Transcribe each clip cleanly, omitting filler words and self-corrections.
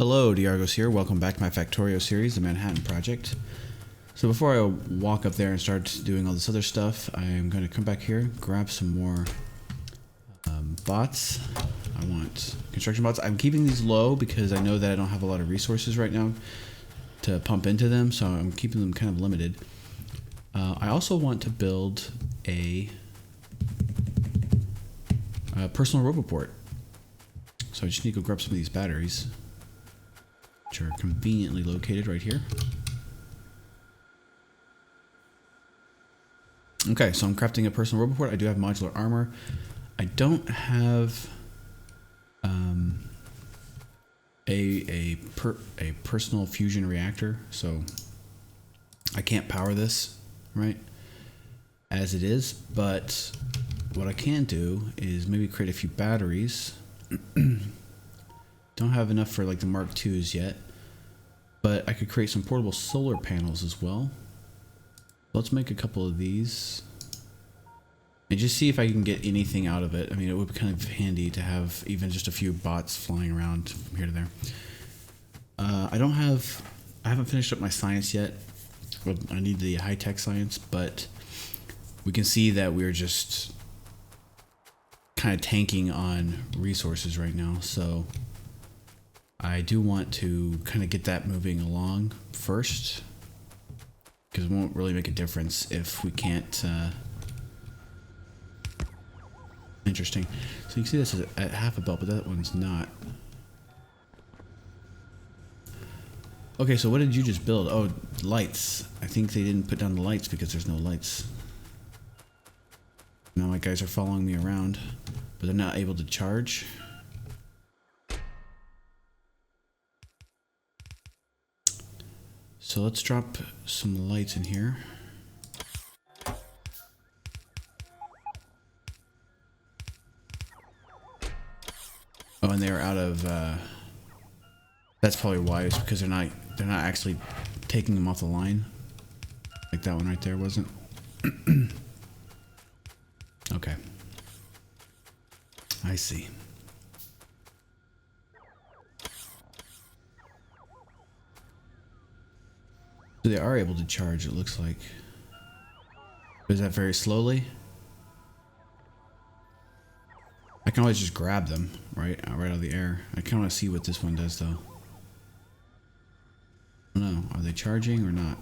Hello, Diargos here. Welcome back to my Factorio series, the Manhattan Project. So before I walk up there and start doing all this other stuff, I'm going to come back here, grab some more bots. I want construction bots. I'm keeping these low because I know that I don't have a lot of resources right now to pump into them, so I'm keeping them kind of limited. I also want to build a personal roboport. So I just need to go grab some of these batteries, which are conveniently located right here. Okay, so I'm crafting a personal roboport. I do have modular armor. I don't have a personal fusion reactor, so I can't power this, right, as it is. But what I can do is maybe create a few batteries. Don't have enough for like the Mark IIs yet, but I could create some portable solar panels as well. Let's make a couple of these and just see if I can get anything out of it. I mean, it would be kind of handy to have even just a few bots flying around from here to there. I haven't finished up my science yet. Well, I need the high-tech science, but we can see that we're just kind of tanking on resources right now. So I do want to kind of get that moving along first, because it won't really make a difference if we can't. Interesting. So you can see this is at half a belt, but that one's not. Okay, so what did you just build? Oh, lights. I think they didn't put down the lights because there's no lights. Now my guys are following me around, but they're not able to charge. So let's drop some lights in here. Oh, and they're out of, that's probably why. It's because they're not actually taking them off the line. Like that one right there wasn't. Okay. I see. So they are able to charge, it looks like. Is that very slowly? I can always just grab them, right out of the air. I kind of want to see what this one does, though. I don't know. Are they charging or not?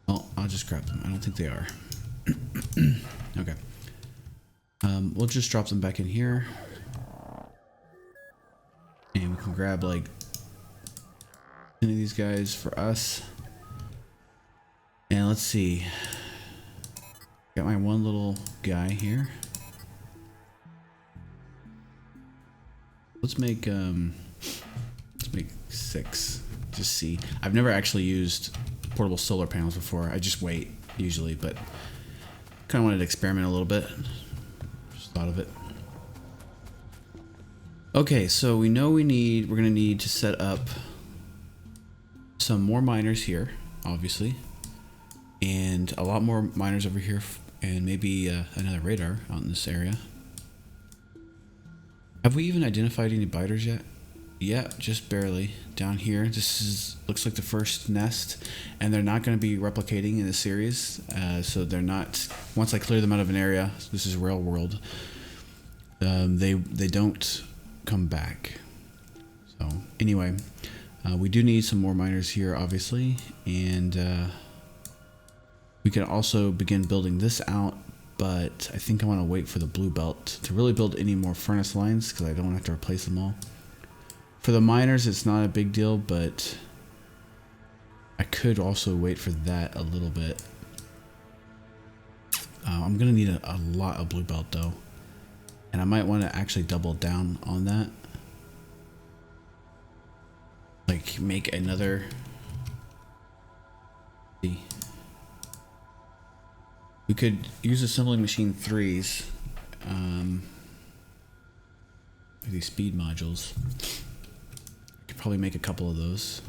Well, I'll just grab them. I don't think they are. Okay. We'll just drop them back in here. And we can grab, like, any of these guys for us. And let's see. Got my one little guy here. Let's make 6. Just see. I've never actually used portable solar panels before. I just wait usually, but kind of wanted to experiment a little bit. Just thought of it. Okay, so we know we're gonna need to set up some more miners here, obviously, and a lot more miners over here, and maybe another radar out in this area. Have we even identified any biters yet? Yeah, just barely. Down here, looks like the first nest, and they're not going to be replicating in the series, so they're not. Once I clear them out of an area, this is real world. They don't come back. So anyway, we do need some more miners here, obviously, and we can also begin building this out. But I think I want to wait for the blue belt to really build any more furnace lines, because I don't have to replace them all. For the miners, it's not a big deal, but I could also wait for that a little bit. I'm going to need a lot of blue belt, though. And I might want to actually double down on that. Like, make another... We could use assembling machine 3s. These speed modules. I could probably make a couple of those.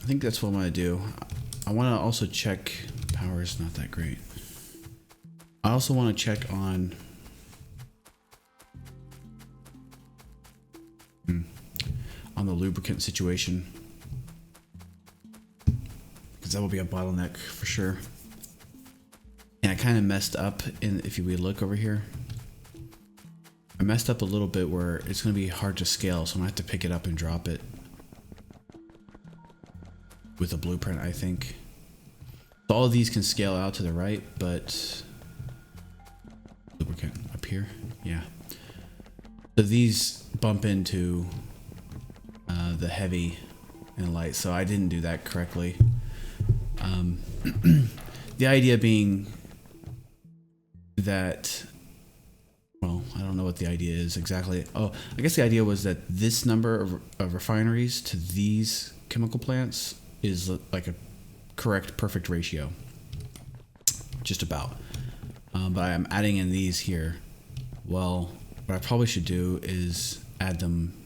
I think that's what I'm going to do. I want to also check... Power is not that great. I also want to check on lubricant situation, because that will be a bottleneck for sure. And I kind of messed up if we look over here. I messed up a little bit where it's going to be hard to scale, so I'm going to have to pick it up and drop it with a blueprint, I think. So all of these can scale out to the right, but lubricant up here, yeah. So these bump into the heavy and light, so I didn't do that correctly. The idea being that, well, I don't know what the idea is exactly. Oh, I guess the idea was that this number of refineries to these chemical plants is like a correct, perfect ratio. Just about. But I'm adding in these here. Well, what I probably should do is add them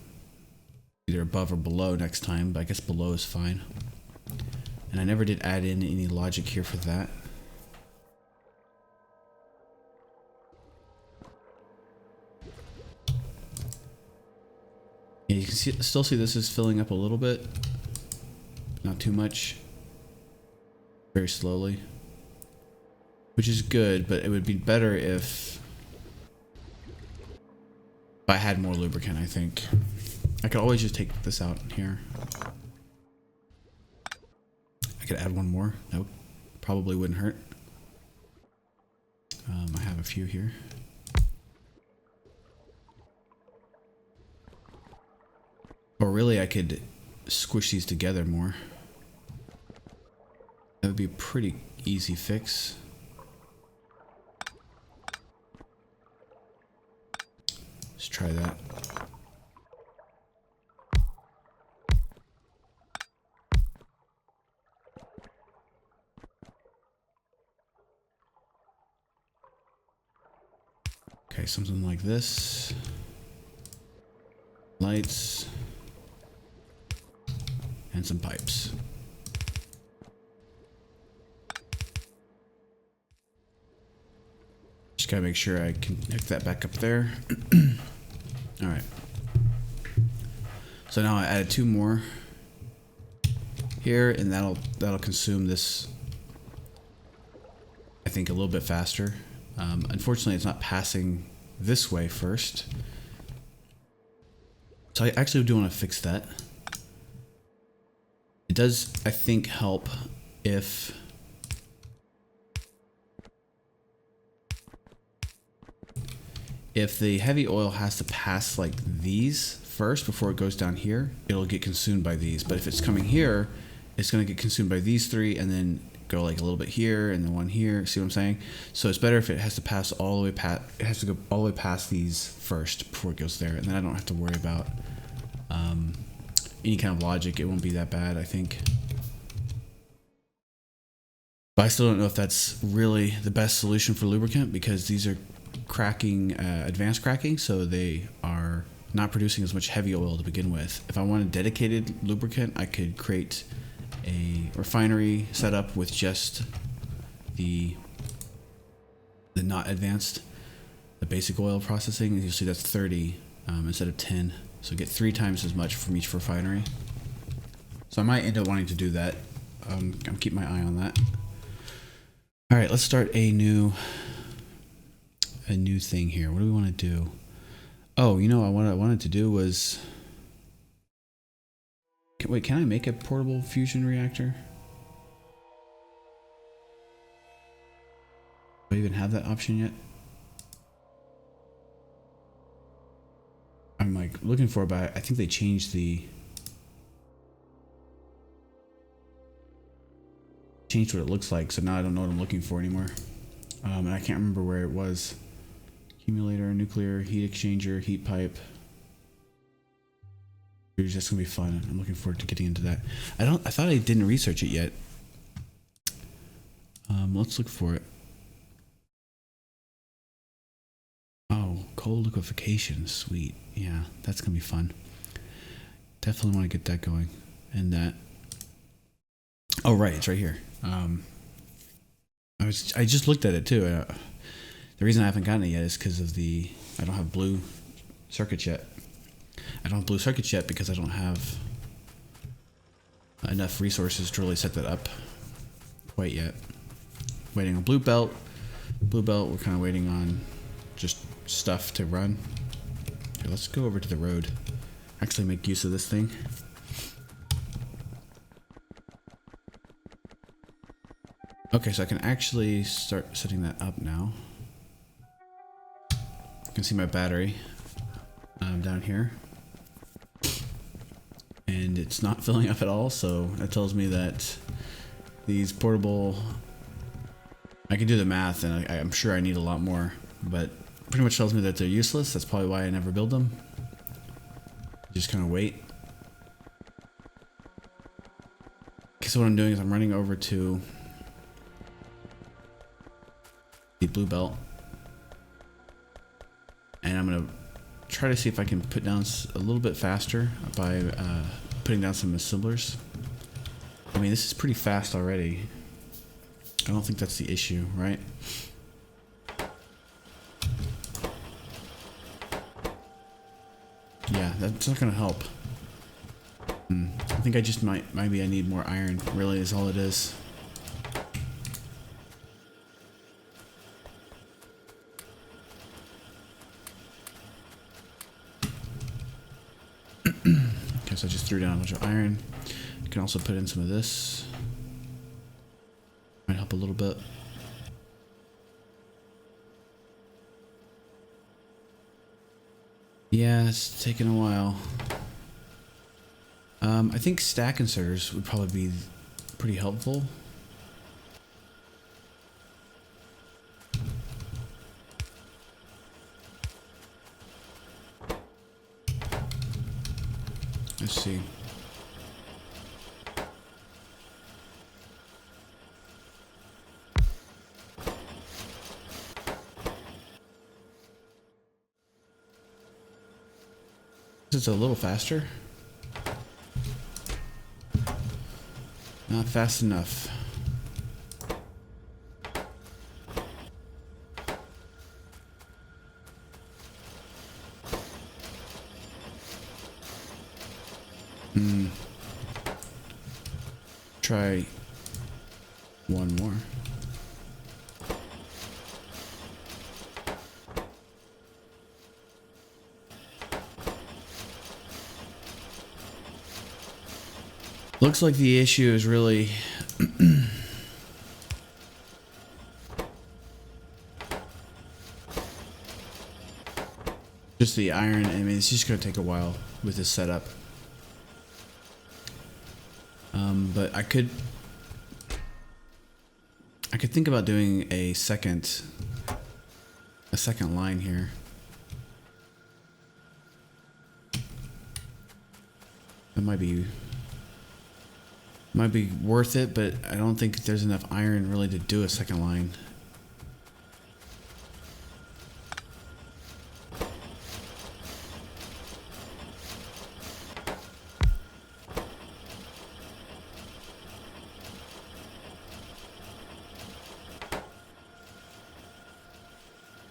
either above or below next time, but I guess below is fine. And I never did add in any logic here for that. Yeah, you can still see this is filling up a little bit. Not too much. Very slowly. Which is good, but it would be better if I had more lubricant, I think. I could always just take this out here. I could add one more. That probably wouldn't hurt. I have a few here. Or really, I could squish these together more. That would be a pretty easy fix. Let's try that. Okay, something like this. Lights. And some pipes. Just gotta make sure I can hook that back up there. All right. So now I added two more here, and that'll consume this, I think, a little bit faster. Unfortunately, it's not passing this way first. So I actually do want to fix that. It does, I think, help if the heavy oil has to pass like these first before it goes down here, it'll get consumed by these. But if it's coming here, it's going to get consumed by these three and then go like a little bit here and then one here. See what I'm saying? So it's better if it has to pass all the way past, it has to go all the way past these first before it goes there. And then I don't have to worry about any kind of logic. It won't be that bad, I think. But I still don't know if that's really the best solution for lubricant, because these are cracking, advanced cracking, so they are not producing as much heavy oil to begin with. If I want a dedicated lubricant, I could create a refinery setup with just the not advanced, the basic oil processing, and you'll see that's 30 instead of 10. So get 3 times as much from each refinery. So I might end up wanting to do that. I'm keeping my eye on that. All right, let's start a new thing here. What do we want to do? Oh, you know, what I wanted to do was, wait, can I make a portable fusion reactor? Do I even have that option yet? I'm like looking for it, but I think they changed what it looks like, so now I don't know what I'm looking for anymore. And I can't remember where it was. Accumulator, nuclear, heat exchanger, heat pipe. It's just gonna be fun. I'm looking forward to getting into that. I thought I didn't research it yet. Let's look for it. Oh, cold liquefaction, sweet. Yeah, that's gonna be fun. Definitely want to get that going. And that. Oh right, it's right here. I just looked at it too. The reason I haven't gotten it yet is because of I don't have blue circuits yet. I don't have blue circuits yet because I don't have enough resources to really set that up quite yet. Waiting on blue belt. Blue belt, we're kind of waiting on just stuff to run. Okay, let's go over to the road. Actually make use of this thing. Okay, so I can actually start setting that up now. You can see my battery down here. And it's not filling up at all, so that tells me that these portable... I can do the math, and I'm sure I need a lot more, but pretty much tells me that they're useless. That's probably why I never build them. Just kind of wait. Okay, so what I'm doing is I'm running over to the blue belt, and I'm gonna try to see if I can put down a little bit faster by putting down some assemblers. I mean, this is pretty fast already. I don't think that's the issue, right? Yeah, that's not gonna help. I think I just maybe I need more iron, really is all it is. Okay, so I just threw down a bunch of iron. You can also put in some of this. Might help a little bit. Yeah, it's taking a while. I think stack inserters would probably be pretty helpful. Let's see. It's a little faster. Not fast enough. Try one more. Looks like the issue is really just the iron. I mean, it's just going to take a while with this setup. But I could think about doing a second line here. That might be worth it, but I don't think there's enough iron really to do a second line.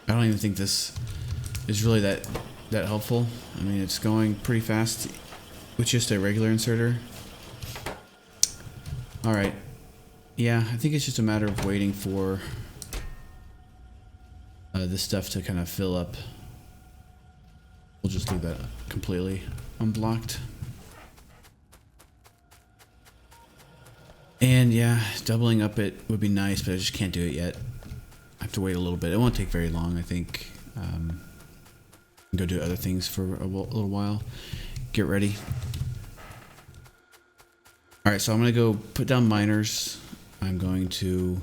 I don't even think this is really that helpful. I mean, it's going pretty fast with just a regular inserter. Alright. Yeah, I think it's just a matter of waiting for this stuff to kind of fill up. We'll just leave that completely unblocked. And yeah, doubling up it would be nice, but I just can't do it yet. I have to wait a little bit. It won't take very long, I think. Go do other things for a little while. Get ready. Alright, so I'm going to go put down miners. I'm going to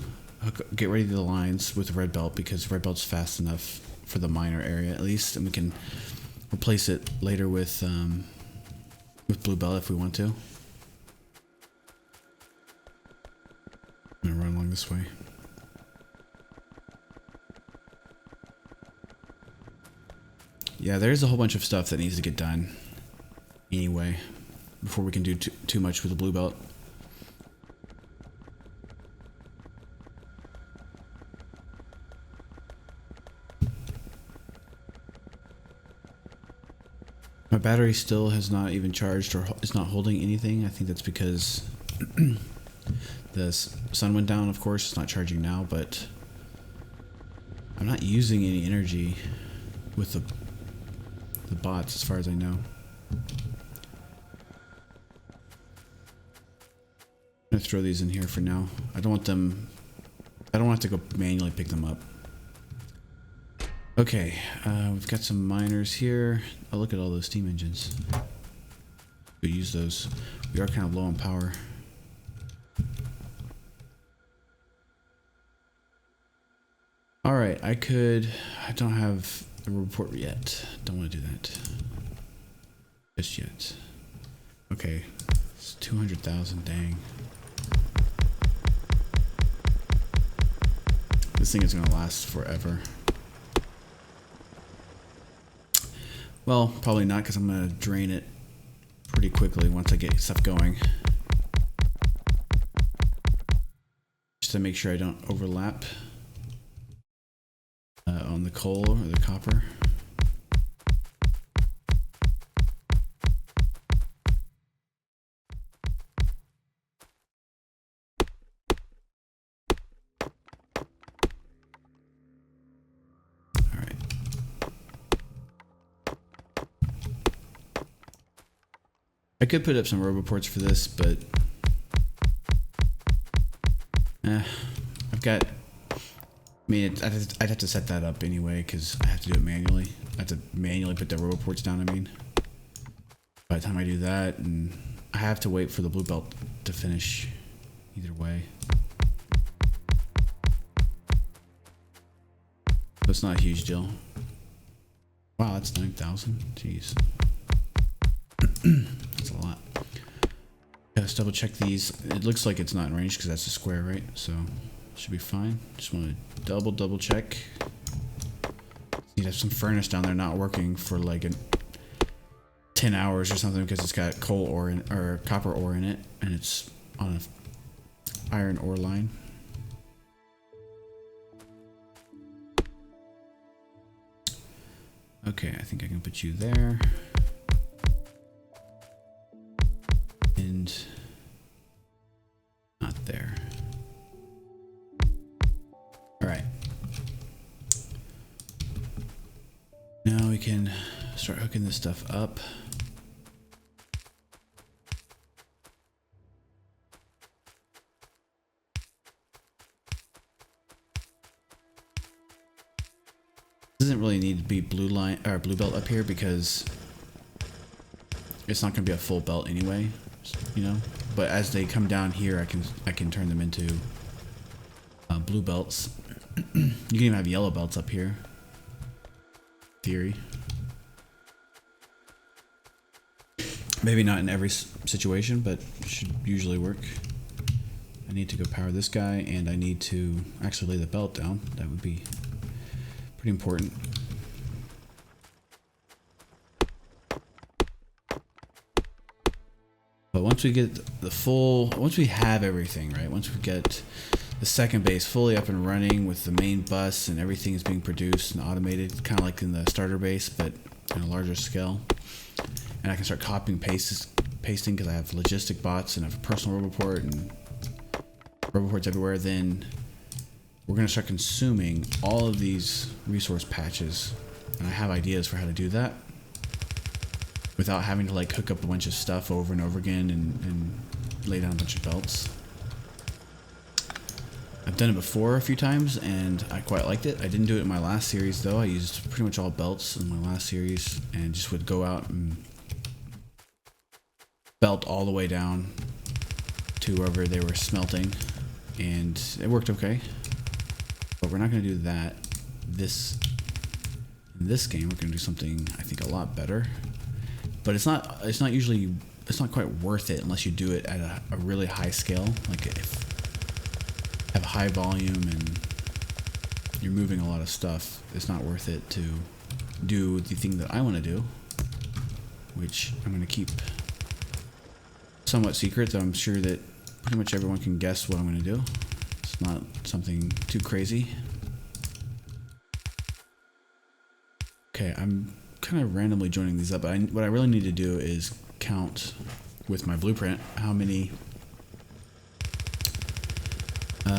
get ready to the lines with red belt because red belt's fast enough for the miner area at least, and we can replace it later with blue belt if we want to. I'm going to run along this way. Yeah, there's a whole bunch of stuff that needs to get done anyway before we can do too much with the blue belt. My battery still has not even charged or is not holding anything. I think that's because the sun went down, of course. It's not charging now, but I'm not using any energy with the bots as far as I know. I'm gonna throw these in here for now. I don't want them, I don't have to go manually pick them up. Okay, we've got some miners here. Oh, look at all those steam engines. We use those. We are kind of low on power. Alright, I don't have a report yet. Don't want to do that. Just yet. Okay, it's 200,000, dang. This thing is going to last forever. Well, probably not, because I'm going to drain it pretty quickly once I get stuff going. Just to make sure I don't overlap on the coal or the copper. I could put up some roboports for this, but I've got. I mean, I'd have to set that up anyway because I have to do it manually. I have to manually put the roboports down. I mean, by the time I do that, and I have to wait for the blue belt to finish. Either way, so it's not a huge deal. Wow, that's 9,000. Jeez. That's a lot. Yeah, let's double check these. It looks like it's not in range because that's a square, right? So should be fine. Just want to double check. You'd have some furnace down there not working for like 10 hours or something because it's got coal ore in, or copper ore in it, and it's on a iron ore line. Okay, I think I can put you there. And not there. All right. Now we can start hooking this stuff up. Doesn't really need to be blue line or blue belt up here because it's not going to be a full belt anyway, you know. But as they come down here, I can turn them into blue belts. You can even have yellow belts up here. Theory. Maybe not in every situation, but should usually work. I need to go power this guy, and I need to actually lay the belt down. That would be pretty important. But once we get once we have everything, right? Once we get the second base fully up and running with the main bus and everything is being produced and automated, kind of like in the starter base, but on a larger scale. And I can start copying pasting because I have logistic bots and I have a personal roboport and roboports everywhere. Then we're going to start consuming all of these resource patches. And I have ideas for how to do that without having to like hook up a bunch of stuff over and over again and lay down a bunch of belts. I've done it before a few times and I quite liked it. I didn't do it in my last series though. I used pretty much all belts in my last series and just would go out and belt all the way down to wherever they were smelting, and it worked okay. But we're not going to do that. In this game, we're going to do something I think a lot better. But it's not quite worth it unless you do it at a really high scale. Like if you have a high volume and you're moving a lot of stuff, it's not worth it to do the thing that I want to do, which I'm going to keep somewhat secret, though I'm sure that pretty much everyone can guess what I'm going to do. It's not something too crazy. Okay, I'm kind of randomly joining these up. But what I really need to do is count with my blueprint how many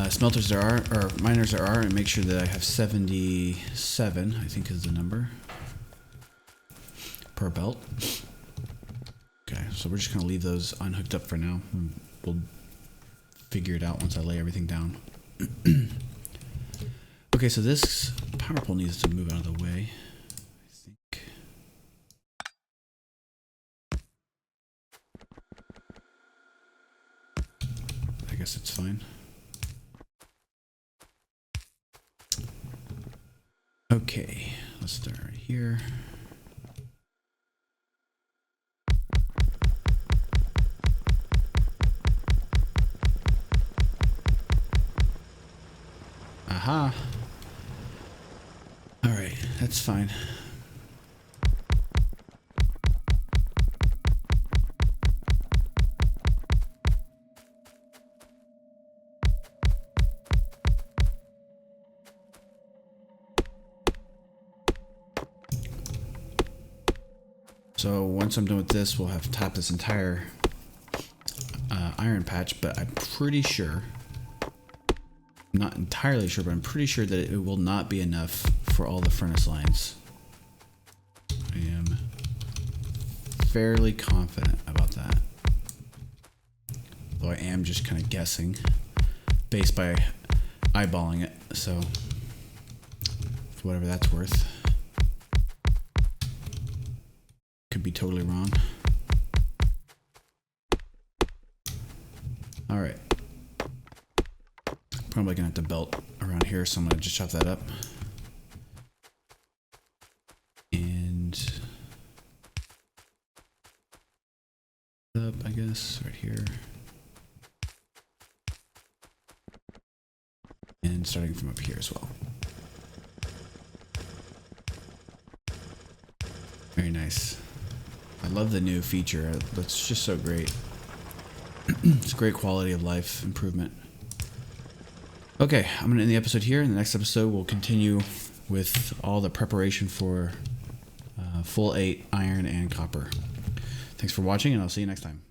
smelters there are, or miners there are, and make sure that I have 77, I think is the number, per belt. Okay, so we're just going to leave those unhooked up for now. We'll figure it out once I lay everything down. Okay, so this power pole needs to move out of the way, I think. I guess it's fine. Okay, let's start right here. Aha. All right, that's fine. So once I'm done with this, we'll have to top this entire iron patch, but I'm pretty sure, not entirely sure, but I'm pretty sure that it will not be enough for all the furnace lines. I am fairly confident about that. Though I am just kind of guessing based by eyeballing it, so for whatever that's worth. Could be totally wrong. All right. Probably gonna have to belt around here, so I'm gonna just chop that up. And up, I guess, right here. And starting from up here as well. Very nice. I love the new feature. That's just so great. It's a great quality of life improvement. Okay, I'm going to end the episode here. In the next episode, we'll continue with all the preparation for full 8 iron and copper. Thanks for watching, and I'll see you next time.